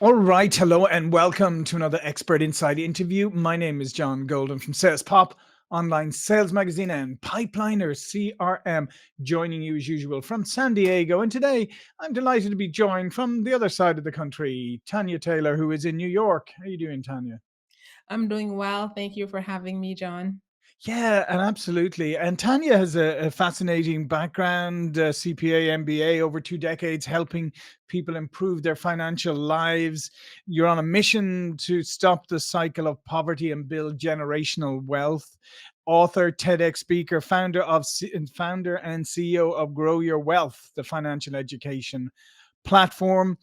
All right, hello and welcome to another Expert Inside interview. My name is John Golden from Sales Pop, online sales magazine and Pipeliner CRM, joining you as usual from San Diego. And today I'm delighted to be joined from the other side of the country, Tanya Taylor, who is in New York. How are you doing, Tanya? I'm doing well. Thank you for having me, John. Yeah, and absolutely. And Tanya has a fascinating background, CPA, MBA, over 2 decades, helping people improve their financial lives. You're on a mission to stop the cycle of poverty and build generational wealth. Author, TEDx speaker, founder and CEO of Grow Your Wealth, the financial education platform.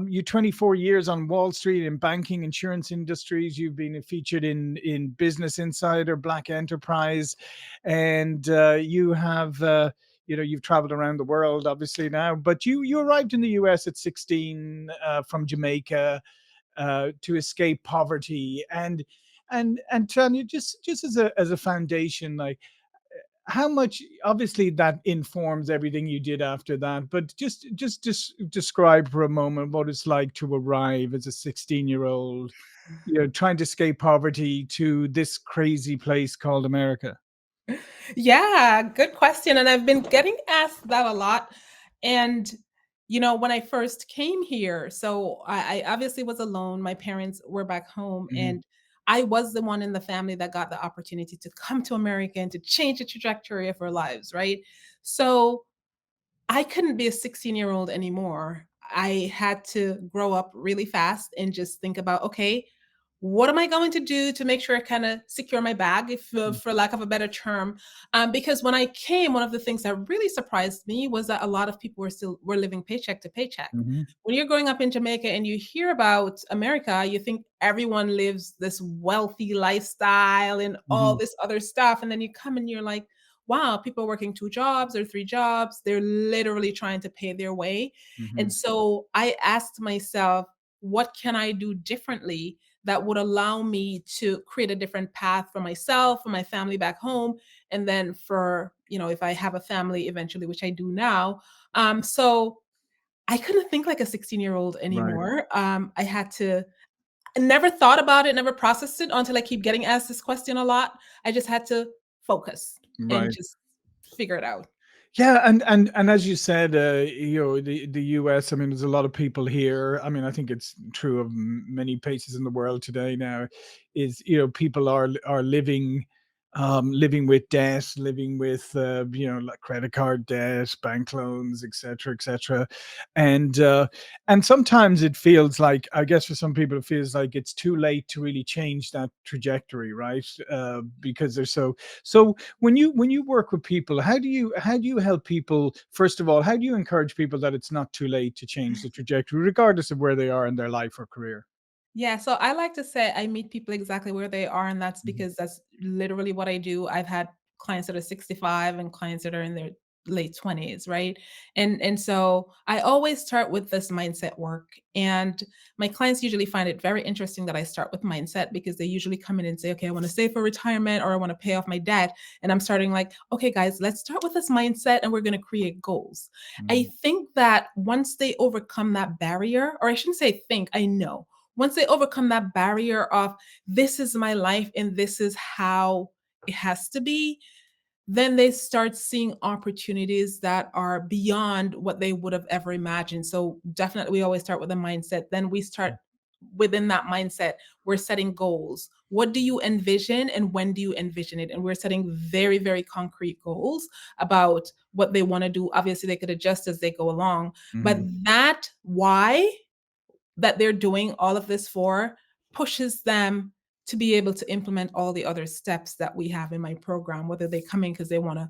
You 24 years on Wall Street in banking, insurance industries. You've been featured in Business Insider, Black Enterprise, and you have. You've traveled around the world, obviously now, but you arrived in the U.S. at 16 from Jamaica to escape poverty, and Tanya, just as a foundation, like how much obviously that informs everything you did after that, but just describe for a moment what it's like to arrive as a 16-year-old, trying to escape poverty to this crazy place called America. Yeah, good question. And I've been getting asked that a lot. And, when I first came here, so I obviously was alone. My parents were back home, Mhm. and I was the one in the family that got the opportunity to come to America and to change the trajectory of our lives, right? So I couldn't be a 16-year-old anymore. I had to grow up really fast and just think about, okay, what am I going to do to make sure I kind of secure my bag, if for lack of a better term? Because when I came, one of the things that really surprised me was that a lot of people were living paycheck to paycheck. Mhm. When you're growing up in Jamaica and you hear about America, you think everyone lives this wealthy lifestyle and all Mhm. this other stuff, and then you come and you're like, wow, people are working 2 jobs or 3 jobs. They're literally trying to pay their way. And Mhm. so I asked myself, what can I do differently that would allow me to create a different path for myself, for my family back home, and then for, if I have a family eventually, which I do now. So I couldn't think like a 16-year-old Right. anymore. I had to I never thought about it, never processed it until I keep getting asked this question a lot. I just had to focus and Right. just figure it out. Yeah, and as you said, the U.S. I mean, there's a lot of people here. I mean, I think it's true of many places in the world today now. Is people are living with debt, living with like credit card debt, bank loans, etc., etc. And sometimes it feels like, I guess for some people, it feels like it's too late to really change that trajectory, right? Because they're so when you work with people, how do you help people? First of all, how do you encourage people that it's not too late to change the trajectory, regardless of where they are in their life or career? Yeah, so I like to say I meet people exactly where they are, and that's Mhm. because that's literally what I do. I've had clients that are 65 and clients that are in their late 20s, right? And so I always start with this mindset work. And my clients usually find it very interesting that I start with mindset because they usually come in and say, okay, I want to save for retirement or I want to pay off my debt. And I'm starting like, okay, guys, let's start with this mindset and we're going to create goals. I Mhm. think that once they overcome that barrier, or I shouldn't say think, I know once they overcome that barrier of this is my life and this is how it has to be, then they start seeing opportunities that are beyond what they would have ever imagined. So definitely we always start with a mindset. Then we start within that mindset, we're setting goals. What do you envision and when do you envision it? And we're setting very, very concrete goals about what they want to do. Obviously, they could adjust as they go along, but Mhm. that why that they're doing all of this for pushes them to be able to implement all the other steps that we have in my program, whether they come in because they want to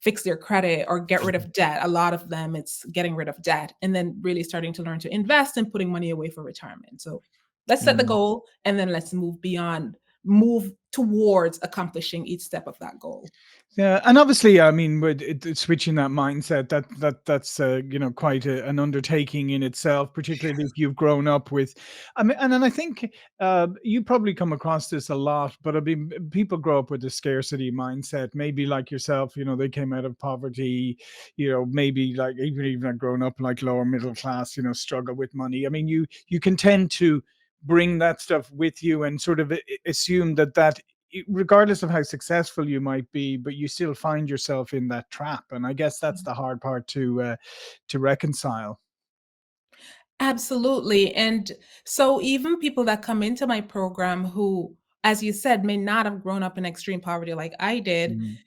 fix their credit or get rid Mhm. of debt. A lot of them, it's getting rid of debt and then really starting to learn to invest and putting money away for retirement. So let's set the Mhm. goal and then let's move beyond, move towards accomplishing each step of that goal. Yeah, and obviously, I mean, with switching that mindset, that's quite an undertaking in itself, particularly if you've grown up with. I mean, and then I think you probably come across this a lot, but I mean, people grow up with a scarcity mindset. Maybe like yourself, they came out of poverty. Maybe like even like growing up like lower middle class, struggle with money. I mean, you can tend to bring that stuff with you and sort of assume that regardless of how successful you might be, but you still find yourself in that trap. And I guess that's the hard part to reconcile. Absolutely. And so even people that come into my program who, as you said, may not have grown up in extreme poverty like I did, Mhm,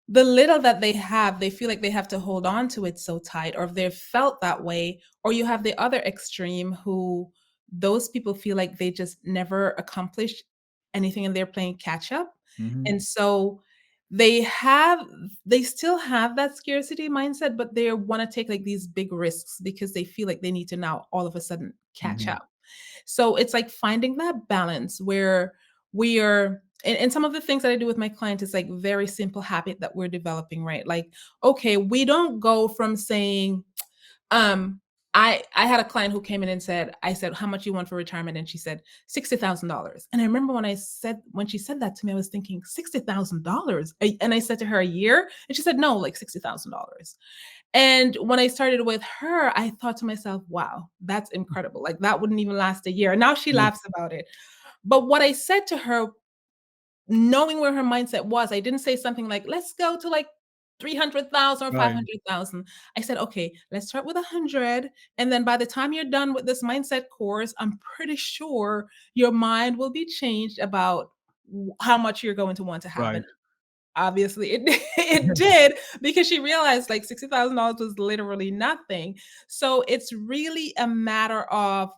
the little that they have, they feel like they have to hold on to it so tight, or if they've felt that way, or you have the other extreme who those people feel like they just never accomplished anything and they're playing catch up. mhm, And so they have they still have that scarcity mindset, but they want to take like these big risks because they feel like they need to now all of a sudden catch mhm, up. So it's like finding that balance where we are and some of the things that I do with my client is like very simple habit that we're developing, right? Like, okay, we don't go from saying, um, I had a client who came in and said, I said, how much you want for retirement? And she said, $60,000. And I remember when she said that to me, I was thinking, $60,000. And I said to her, a year? And she said, no, like $60,000. And when I started with her, I thought to myself, wow, that's incredible. Like that wouldn't even last a year. And now she mhm. laughs about it. But what I said to her, knowing where her mindset was, I didn't say something like, let's go to like 300,000 or Right, 500,000. I said, okay, let's start with 100. And then by the time you're done with this mindset course, I'm pretty sure your mind will be changed about how much you're going to want to have. right. And obviously, it it did because she realized, like, $60,000 was literally nothing. So, it's really a matter of,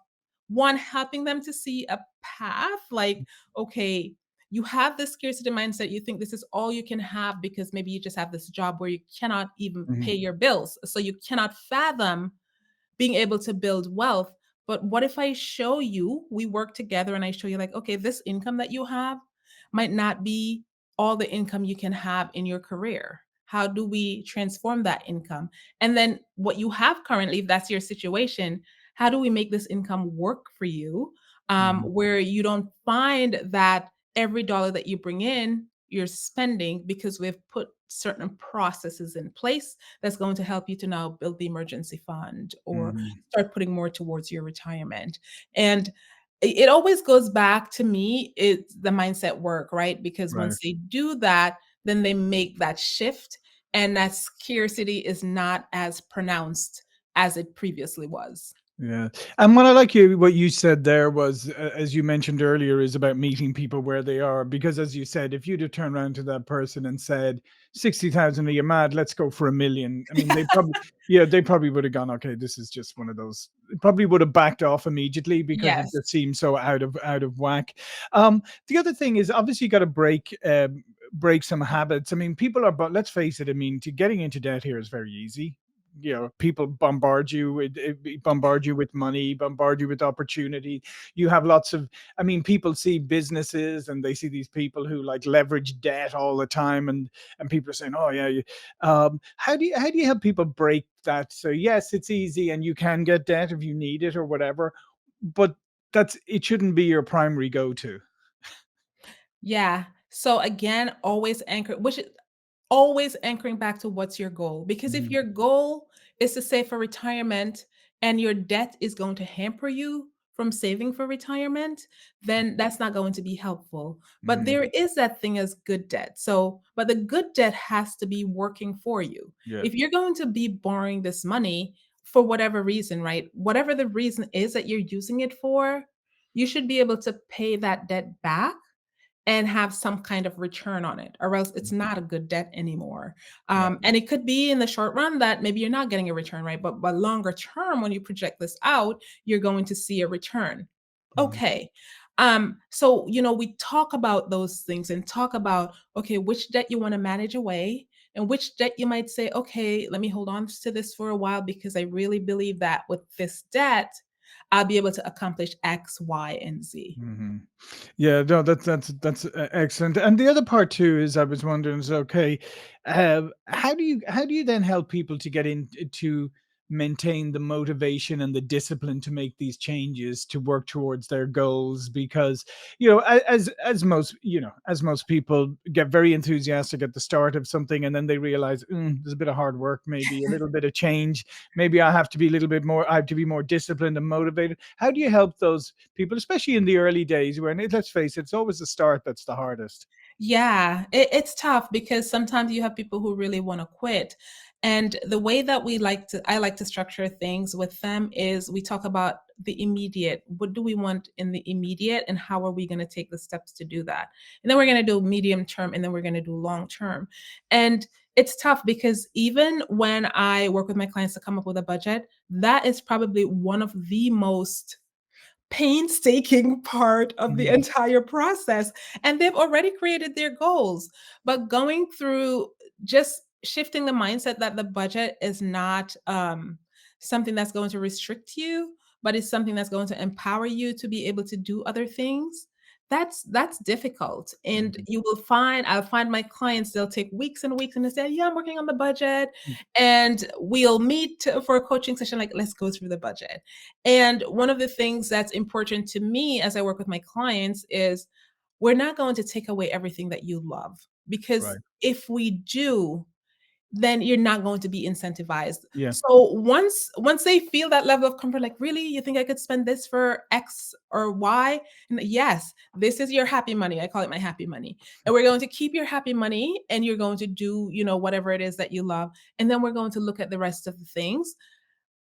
1, helping them to see a path, like, okay, you have this scarcity mindset, you think this is all you can have because maybe you just have this job where you cannot even pay Mhm, your bills, so you cannot fathom being able to build wealth. But what if I show you, we work together and I show you, like, okay, this income that you have might not be all the income you can have in your career. How do we transform that income? And then what you have currently, if that's your situation, how do we make this income work for you, mhm, where you don't find that every dollar that you bring in, you're spending because we've put certain processes in place that's going to help you to now build the emergency fund or mhm. start putting more towards your retirement. And it always goes back to me, it's the mindset work, right? Because Right. once they do that, then they make that shift and that scarcity is not as pronounced as it previously was. Yeah. And what you said there was, as you mentioned earlier, is about meeting people where they are. Because as you said, if you'd have turned around to that person and said, 60,000, are you mad? Let's go for 1 million. I mean, they probably would have gone, okay, this is just one of those, probably would have backed off immediately because it Yes. just seems so out of whack. The other thing is obviously you got to break some habits. I mean, people are, but let's face it, I mean, to getting into debt here is very easy. People bombard you with money, bombard you with opportunity. You have lots of, I mean, people see businesses and they see these people who like leverage debt all the time, and people are saying, oh yeah, how do you help people break that? So yes, it's easy and you can get debt if you need it or whatever, but it shouldn't be your primary go-to. Yeah. So again, always anchor, which is always anchoring back to what's your goal. Because if Mhm, your goal is to save for retirement and your debt is going to hamper you from saving for retirement, then that's not going to be helpful. But mhm, there is that thing as good debt. So, but the good debt has to be working for you. yeah, If you're going to be borrowing this money for whatever reason, right? Whatever the reason is that you're using it for, you should be able to pay that debt back and have some kind of return on it, or else it's not a good debt anymore. right, And it could be in the short run that maybe you're not getting a return, right? But longer term, when you project this out, you're going to see a return. mhm, Okay. So we talk about those things and talk about, okay, which debt you want to manage away and which debt you might say, okay, let me hold on to this for a while because I really believe that with this debt, I'll be able to accomplish X, Y, and Z. Mhm. Yeah, no, that's excellent. And the other part too is I was wondering is okay, how do you then help people to get in to maintain the motivation and the discipline to make these changes to work towards their goals? Because as most as most people get very enthusiastic at the start of something and then they realize there's a bit of hard work, maybe a little bit of change. Maybe I have to be a little bit more. I have to be more disciplined and motivated. How do you help those people, especially in the early days when let's face it, it's always the start that's the hardest. Yeah, it's tough because sometimes you have people who really want to quit. And the way that I like to structure things with them is we talk about the immediate. What do we want in the immediate, and how are we going to take the steps to do that? And then we're going to do medium term, and then we're going to do long term. And it's tough because even when I work with my clients to come up with a budget, that is probably one of the most painstaking part of the Mhm. entire process, and they've already created their goals. But going through just shifting the mindset that the budget is not something that's going to restrict you, but it's something that's going to empower you to be able to do other things. That's difficult. And Mhm. I'll find my clients, they'll take weeks and weeks and they say, yeah, I'm working on the budget. And we'll meet for a coaching session, like, let's go through the budget. And one of the things that's important to me as I work with my clients is we're not going to take away everything that you love, because Right. if we do, then you're not going to be incentivized. Yeah. So once they feel that level of comfort, like, really, you think I could spend this for X or Y? And yes, this is your happy money. I call it my happy money. And we're going to keep your happy money, and you're going to do, whatever it is that you love. And then we're going to look at the rest of the things.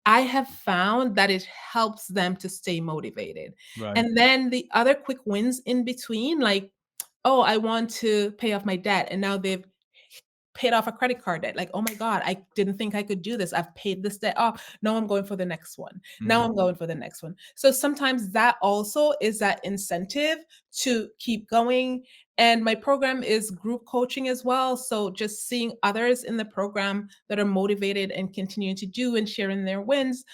I have found that it helps them to stay motivated. Right. And then the other quick wins in between, like, oh, I want to pay off my debt. And now they've paid off a credit card debt. Like, oh my God, I didn't think I could do this. I've paid this debt off. Now I'm going for the next one. Now Mhm. I'm going for the next one. So sometimes that also is that incentive to keep going. And my program is group coaching as well. So just seeing others in the program that are motivated and continuing to do and sharing their wins,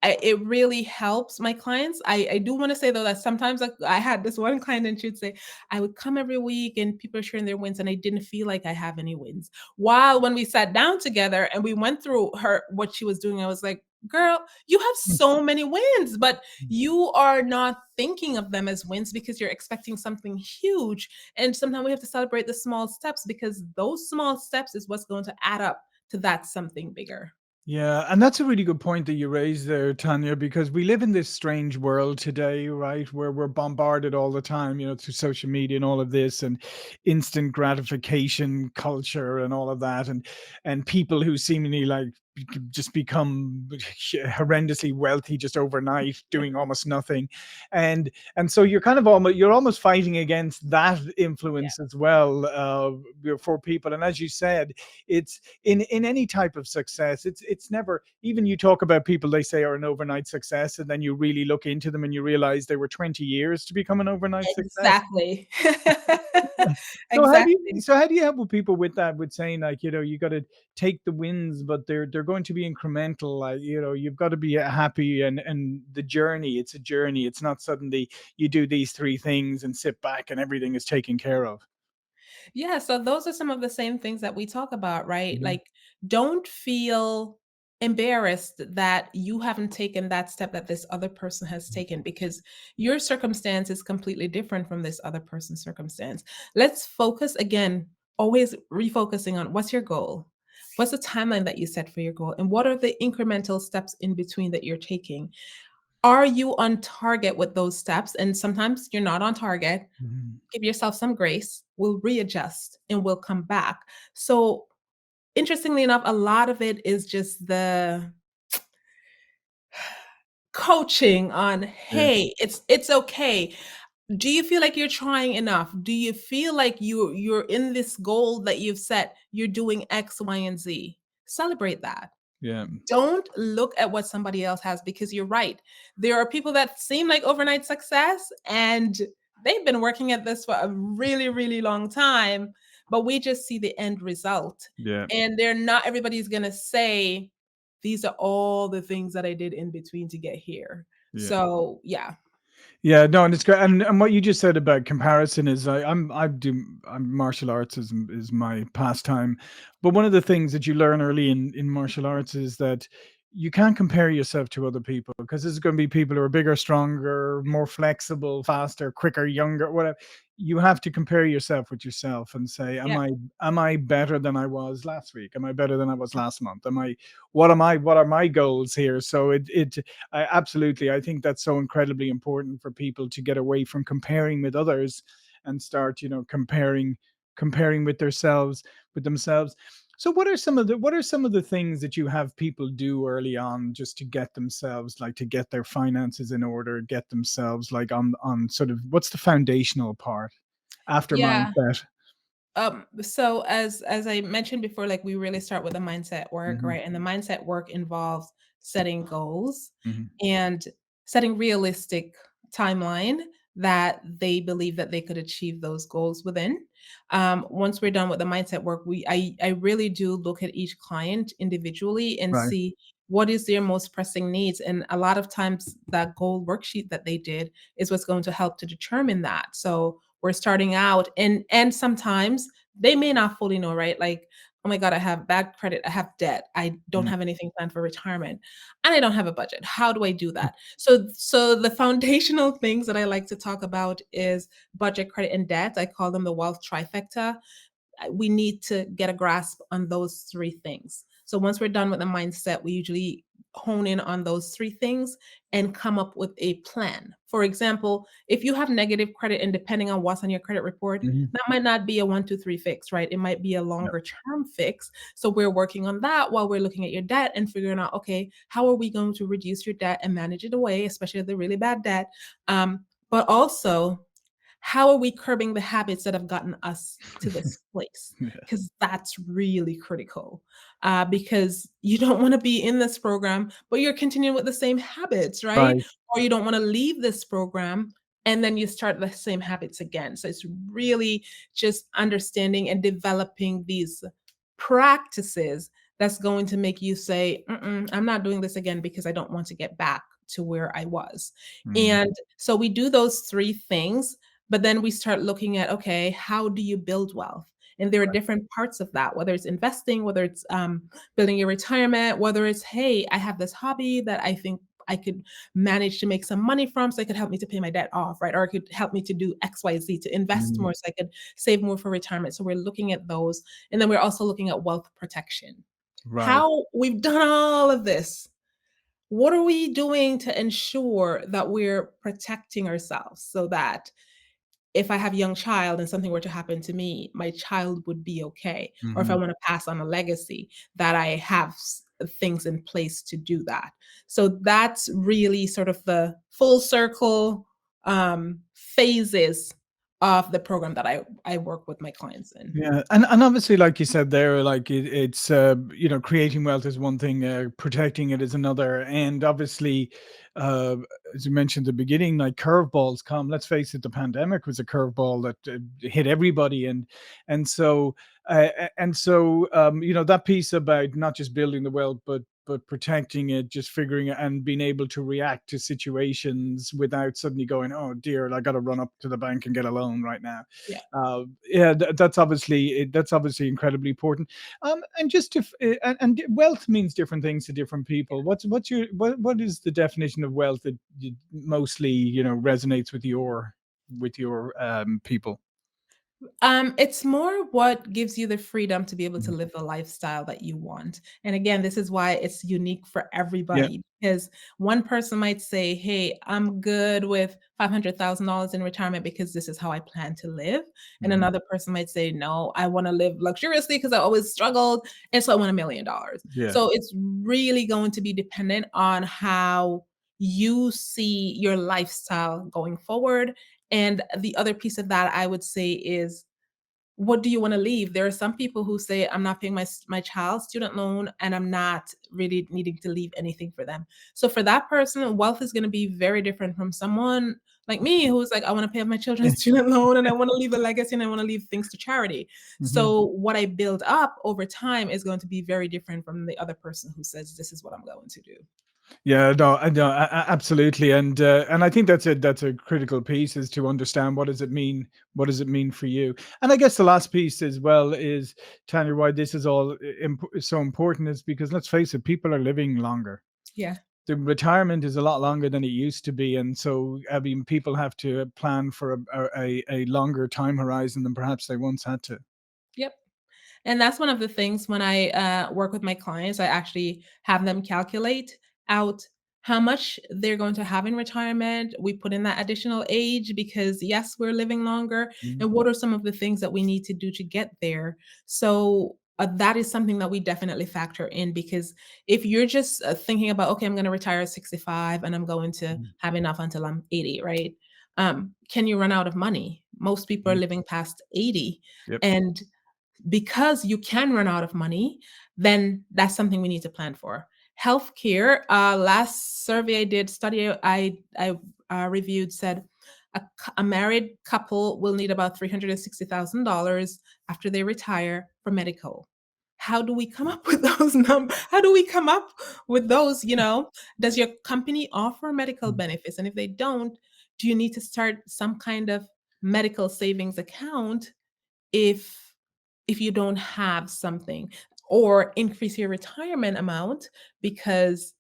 it really helps my clients. I do want to say though that sometimes, like, I had this one client and she'd say, I would come every week and people are sharing their wins and I didn't feel like I have any wins. While when we sat down together and we went through her what she was doing, I was like, girl, you have so many wins, but you are not thinking of them as wins because you're expecting something huge. And sometimes we have to celebrate the small steps, because those small steps is what's going to add up to that something bigger. Yeah, and that's a really good point that you raised there, Tanya, because we live in this strange world today, right, where we're bombarded all the time, through social media and all of this, and instant gratification culture and all of that, and people who seemingly like just become horrendously wealthy just overnight, doing almost nothing, and so you're almost fighting against that Yeah, influence as well, for people, and as you said, it's in any type of success, it's never, even you talk about people they say are an overnight success and then you really look into them and you realize they were 20 years to become an overnight success. exactly. Exactly. So how do you help with people with that, with saying like, you got to take the wins, but they're going to be incremental, like, you've got to be happy, and the journey, it's a journey, it's not suddenly you do these three things and sit back and everything is taken care of. Yeah, so those are some of the same things that we talk about, right? Mhm. Like, don't feel embarrassed that you haven't taken that step that this other person has taken, because your circumstance is completely different from this other person's circumstance. Let's focus again, always refocusing on what's your goal? What's the timeline that you set for your goal? And what are the incremental steps in between that you're taking? Are you on target with those steps? And sometimes you're not on target. Mhm. Give yourself some grace. We'll readjust and we'll come back. So, interestingly enough, a lot of it is just the coaching on, Yeah. hey, it's okay. Do you feel like you're trying enough? Do you feel like you're in this goal that you've set, you're doing X, Y, and Z? Celebrate that. Yeah. Don't look at what somebody else has, because you're right. There are people that seem like overnight success and they've been working at this for a really, really long time, but we just see the end result. Yeah. And they're not everybody's going to say, these are all the things that I did in between to get here. Yeah. So yeah. Yeah, no, and it's great. And what you just said about comparison is I'm martial arts is my pastime, but one of the things that you learn early in martial arts is that you can't compare yourself to other people because there's going to be people who are bigger, stronger, more flexible, faster, quicker, younger, whatever. You have to compare yourself with yourself and say, Yeah. am I better than I was last week? Am I better than I was last month? What are my goals here? So I absolutely, I think that's so incredibly important for people to get away from comparing with others and start, comparing with themselves. So what are some of the things that you have people do early on just to get themselves, like to get their finances in order, get themselves like on sort of what's the foundational part after Yeah. mindset? So as I mentioned before, like we really start with the mindset work, Hmm. right? And the mindset work involves setting goals Hmm. and setting realistic timeline that they believe that they could achieve those goals within. Once we're done with the mindset work, I really do look at each client individually and Right. see what is their most pressing needs. And a lot of times that goal worksheet that they did is what's going to help to determine that. So we're starting out and sometimes they may not fully know, right? Like, oh my God, I have bad credit, I have debt, I don't Mm. have anything planned for retirement, and I don't have a budget. How do I do that? So the foundational things that I like to talk about is budget, credit, and debt. I call them the wealth trifecta. We need to get a grasp on those three things. So once we're done with the mindset, we usually hone in on those three things and come up with a plan. For example, if you have negative credit and depending on what's on your credit report, Mhm. that might not be a 1, 2, 3 fix, right? It might be a Yeah. longer term fix. So we're working on that while we're looking at your debt and figuring out, okay, how are we going to reduce your debt and manage it away, especially the really bad debt? But also, how are we curbing the habits that have gotten us to this place? Yeah. Because that's really critical. Because you don't want to be in this program, but you're continuing with the same habits, right? Right. Or you don't want to leave this program and then you start the same habits again. So it's really just understanding and developing these practices that's going to make you say, "Mm-mm, I'm not doing this again because I don't want to get back to where I was." Mm. And so we do those three things, but then we start looking at, okay, how do you build wealth? And there are different parts of that, whether it's investing, whether it's building your retirement, whether it's, hey, I have this hobby that I think I could manage to make some money from so it could help me to pay my debt off, right? Or it could help me to do XYZ, to invest Mm. more so I could save more for retirement. So we're looking at those. And then we're also looking at wealth protection. Right. How we've done all of this, what are we doing to ensure that we're protecting ourselves so that if I have a young child and something were to happen to me, my child would be okay. Or if I Mhm. want to pass on a legacy, that I have things in place to do that. So that's really sort of the full circle phases of the program that I work with my clients in. Yeah, and obviously, like you said there, like it's creating wealth is one thing, protecting it is another, and obviously, uh, as you mentioned at the beginning, like curveballs come. Let's face it, the pandemic was a curveball that hit everybody, and so that piece about not just building the wealth, but protecting it, just figuring it and being able to react to situations without suddenly going, oh dear, I got to run up to the bank and get a loan right now. Yeah. Yeah, that's obviously incredibly important. And just to and wealth means different things to different people. What is the definition of wealth that mostly resonates with your people? It's more what gives you the freedom to be able to Mhm. live the lifestyle that you want. And again, this is why it's unique for Yeah. everybody because one person might say, "Hey, I'm good with $500,000 in retirement because this is how I plan to live." And Mhm. another person might say, "No, I want to live luxuriously because I always struggled, and so I want $1 million." Yeah. So it's really going to be dependent on how you see your lifestyle going forward. And the other piece of that I would say is what do you wanna leave? There are some people who say, "I'm not paying my child's student loan, and I'm not really needing to leave anything for them." So for that person, wealth is gonna be very different from someone like me who's like, "I wanna pay off my children's student loan, and I wanna leave a legacy, and I wanna leave things to charity." Mhm. So what I build up over time is going to be very different from the other person who says, "This is what I'm going to do." Yeah, no, I know, absolutely, and I think that's a critical piece is to understand what does it mean, what does it mean for you, and I guess the last piece as well is Tanya, why this is all so important is because let's face it, people are living longer. Yeah. The retirement is a lot longer than it used to be, and so I mean, people have to plan for a longer time horizon than perhaps they once had to. Yep. And that's one of the things when I work with my clients, I actually have them calculate out how much they're going to have in retirement. We put in that additional age because, yes, we're living longer. Mhm. And what are some of the things that we need to do to get there? So, that is something that we definitely factor in because if you're just thinking about, okay, I'm going to retire at 65 and I'm going to Mhm. have enough until I'm 80, right? Can you run out of money? Most people are Mhm. living past 80. Yep. And because you can run out of money, then that's something we need to plan for. Healthcare, last survey I did, study I reviewed said a married couple will need about $360,000 after they retire for medical. How do we come up with those numbers? How do we come up with those? Does your company offer medical Mhm. benefits? And if they don't, do you need to start some kind of medical savings account if you don't have something, or increase your retirement amount because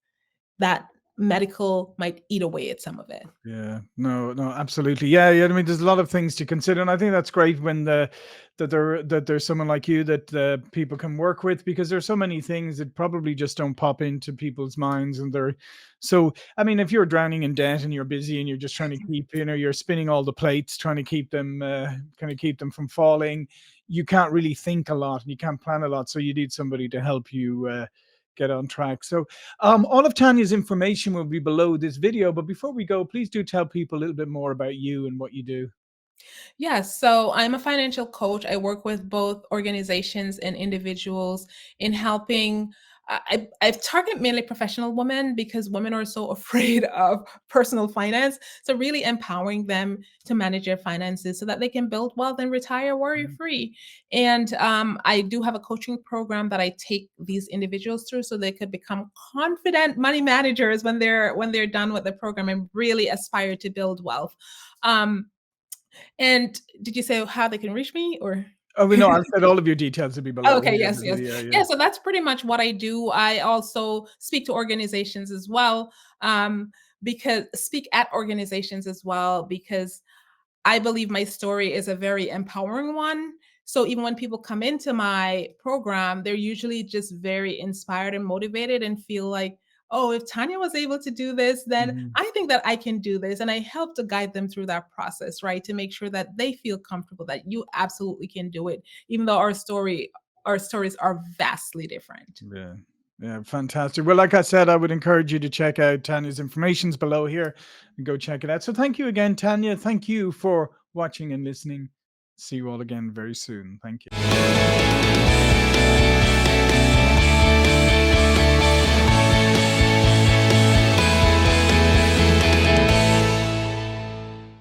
that medical might eat away at some of it. Yeah, no, no, absolutely. Yeah, yeah. I mean, there's a lot of things to consider, and I think that's great when there's someone like you that people can work with because there's so many things that probably just don't pop into people's minds, and they're so. I mean, if you're drowning in debt and you're busy and you're just trying to keep, you're spinning all the plates, trying to keep them, kind of keep them from falling. You can't really think a lot and you can't plan a lot, so you need somebody to help you get on track. So all of Tanya's information will be below this video. But before we go, please do tell people a little bit more about you and what you do. Yes, so I'm a financial coach. I work with both organizations and individuals in helping. I target mainly professional women because women are so afraid of personal finance. So, really empowering them to manage their finances so that they can build wealth and retire worry Mhm. free. And I do have a coaching program that I take these individuals through so they could become confident money managers when they're done with the program and really aspire to build wealth. Um, and did you say how they can reach me or? Oh, we know. I've said all of your details will be below. Okay, Yeah, yes, yes. yeah, yeah. Yeah, so that's pretty much what I do. I also speak to organizations as well, because speak at organizations as well because I believe my story is a very empowering one. So even when people come into my program, they're usually just very inspired and motivated and feel like, oh, if Tanya was able to do this, then Mhm. I think that I can do this. And I help to guide them through that process, right? To make sure that they feel comfortable that you absolutely can do it, even though our stories are vastly different. Yeah. Yeah, fantastic. Well, like I said, I would encourage you to check out Tanya's information's below here and go check it out. So thank you again, Tanya. Thank you for watching and listening. See you all again very soon. Thank you.